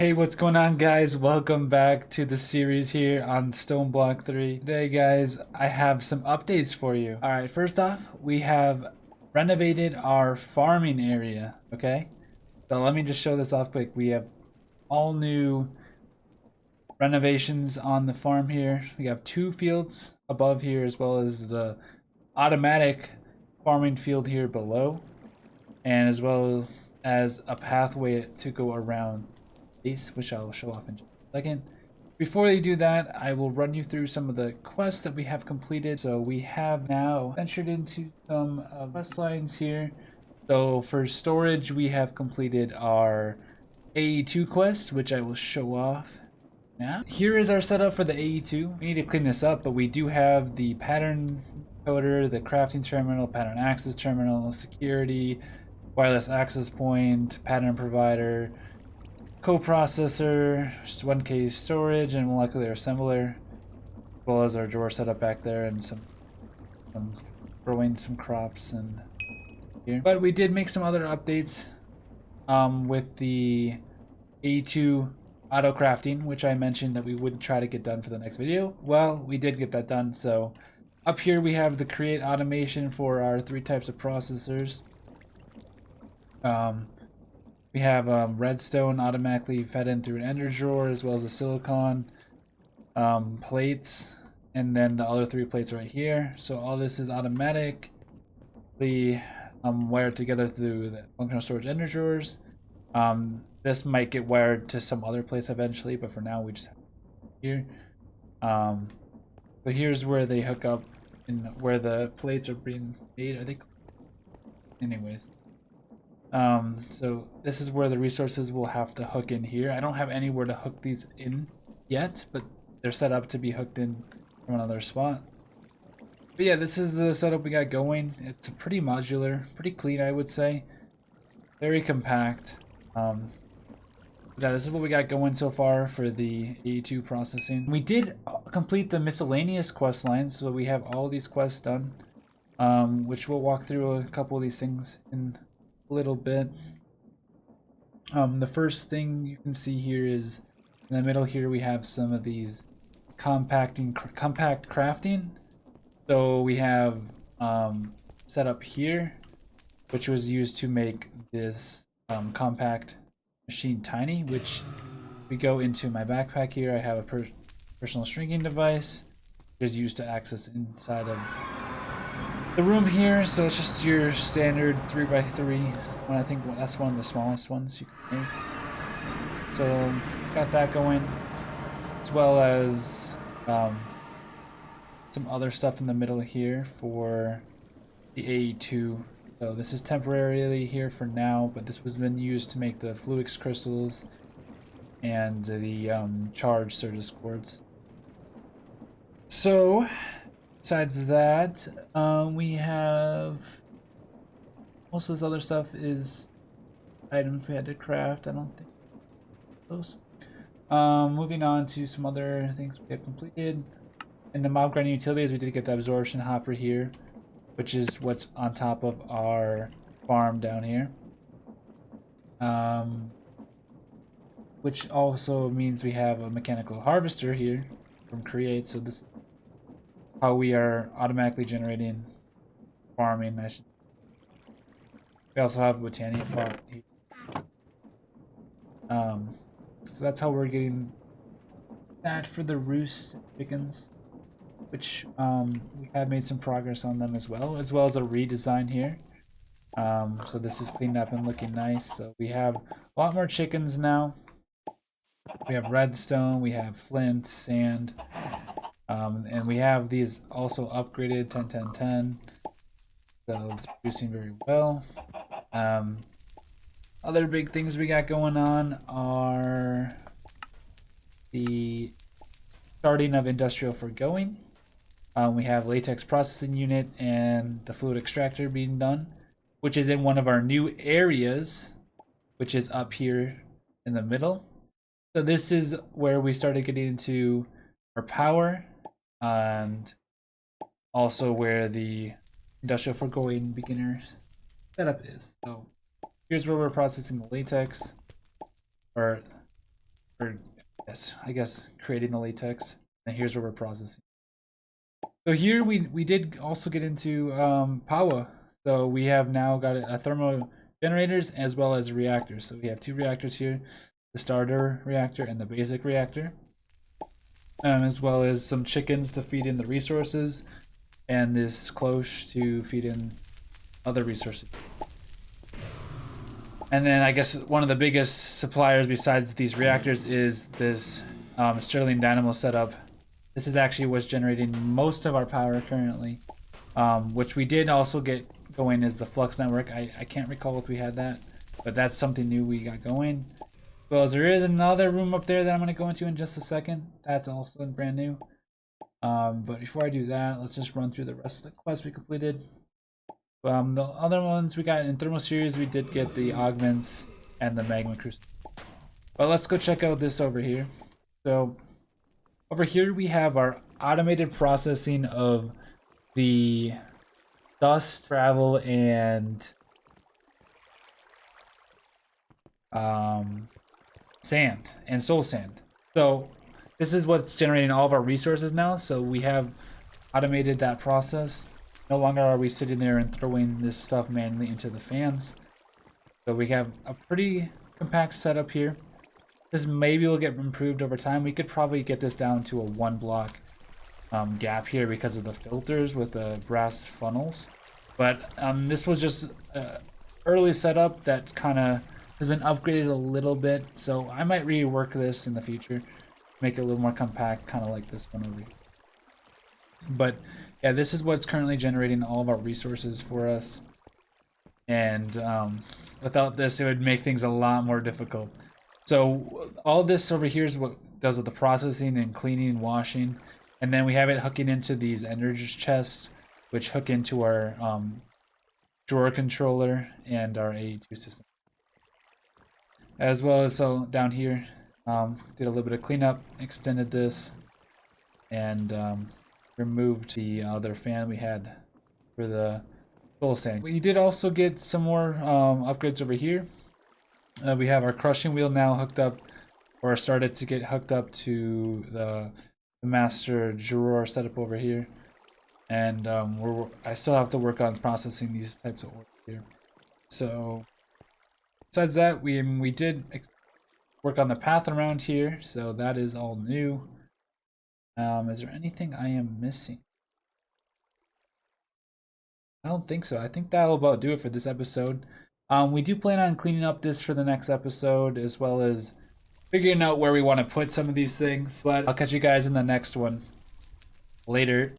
Hey, what's going on, guys? Welcome back to the series here on StoneBlock 3. Today, guys, I have some updates for you. Alright, first off, we have renovated our farming area, okay? So let me just show this off quick. We have all new renovations on the farm here. We have two fields above here as well as the automatic farming field here below, and as well as a pathway to go around these, which I'll show off in just a second. Before they do that, I will run you through some of the quests that we have completed. So we have now ventured into some quest lines here. So for storage, we have completed our AE2 quest, which I will show off now. Here is our setup for the AE2. We need to clean this up, but we do have the pattern coder, the crafting terminal, pattern access terminal, security, wireless access point, pattern provider, coprocessor, just 1K storage, and molecular assembler, as well as our drawer setup back there, and some growing some crops and here. But we did make some other updates with the A2 auto crafting, which I mentioned that we would try to get done for the next video. Well, we did get that done. So up here we have the create automation for our 3 types of processors. We have redstone automatically fed in through an ender drawer, as well as the silicon plates, and then the other 3 plates right here. So all this is automatically wired together through the functional storage ender drawers. This might get wired to some other place eventually, but for now we just have it here. But here's where they hook up and where the plates are being made, I think. Anyways. So this is where the resources will have to hook in here. I don't have anywhere to hook these in yet, but they're set up to be hooked in from another spot. But yeah, this is the setup we got going. It's pretty modular, pretty clean, I would say. Very compact. Yeah, this is what we got going so far for the AE2 processing. We did complete the miscellaneous quest lines, so we have all these quests done, which we'll walk through a couple of these things in little bit. The first thing you can see here is in the middle here we have some of these compact crafting. So we have set up here, which was used to make this compact machine tiny, which we go into my backpack here. I have a personal shrinking device, which is used to access inside of the room here. So it's just your standard 3x3 one. I think that's one of the smallest ones you can make. So got that going, as well as some other stuff in the middle here for the AE2. So this is temporarily here for now, but this was been used to make the Fluix crystals and the charged Certus quartz. So besides that, we have most of this other stuff is items we had to craft. I don't think those. Moving on to some other things we have completed. In the mob grinding utilities, we did get the absorption hopper here, which is what's on top of our farm down here. Which also means we have a mechanical harvester here from Create. So this is how we are automatically generating farming. We also have a botania pot here. So that's how we're getting that for the roost chickens, which we have made some progress on them as well as a redesign here. So this is cleaned up and looking nice. So we have a lot more chickens now. We have redstone, we have flint, sand, and we have these also upgraded 10 10 10. So it's producing very well. Other big things we got going on are the starting of industrial forgoing. We have latex processing unit and the fluid extractor being done, which is in one of our new areas, which is up here in the middle. So this is where we started getting into our power, and also where the industrial forgoing beginner setup is. So here's where we're processing the latex, or or yes, I guess creating the latex. And here's where we're processing. So here we did also get into power. So we have now got a thermal generators as well as reactors. So we have 2 reactors here, the starter reactor and the basic reactor, as well as some chickens to feed in the resources, and this cloche to feed in other resources. And then I guess one of the biggest suppliers besides these reactors is this Stirling Dynamo setup. This is actually what's generating most of our power currently, which we did also get going is the Flux Network. I can't recall if we had that, but that's something new we got going. Well, there is another room up there that I'm going to go into in just a second. That's also brand new. But before I do that, let's just run through the rest of the quests we completed. The other ones we got in Thermal Series, we did get the Augments and the Magma Crucible. But let's go check out this over here. So over here we have our automated processing of the dust, travel, and sand and soul sand. So this is what's generating all of our resources now. So we have automated that process. No longer are we sitting there and throwing this stuff manually into the fans. So we have a pretty compact setup here. This maybe will get improved over time. We could probably get this down to a 1 block gap here because of the filters with the brass funnels. But this was just early setup that kind of has been upgraded a little bit. So I might rework this in the future, make it a little more compact, kind of like this one over here. But yeah, this is what's currently generating all of our resources for us. And without this, it would make things a lot more difficult. So all this over here is what does with the processing and cleaning and washing. And then we have it hooking into these energy chests, which hook into our drawer controller and our AE2 system. As well as, so down here, did a little bit of cleanup, extended this, and removed the other fan we had for the soul sand. We did also get some more upgrades over here. We have our crushing wheel now hooked up, or started to get hooked up to the master drawer setup over here. And I still have to work on processing these types of orders here. So besides that, we did work on the path around here, so that is all new. Is there anything I am missing? I don't think so. I think that'll about do it for this episode. We do plan on cleaning up this for the next episode, as well as figuring out where we want to put some of these things. But I'll catch you guys in the next one. Later.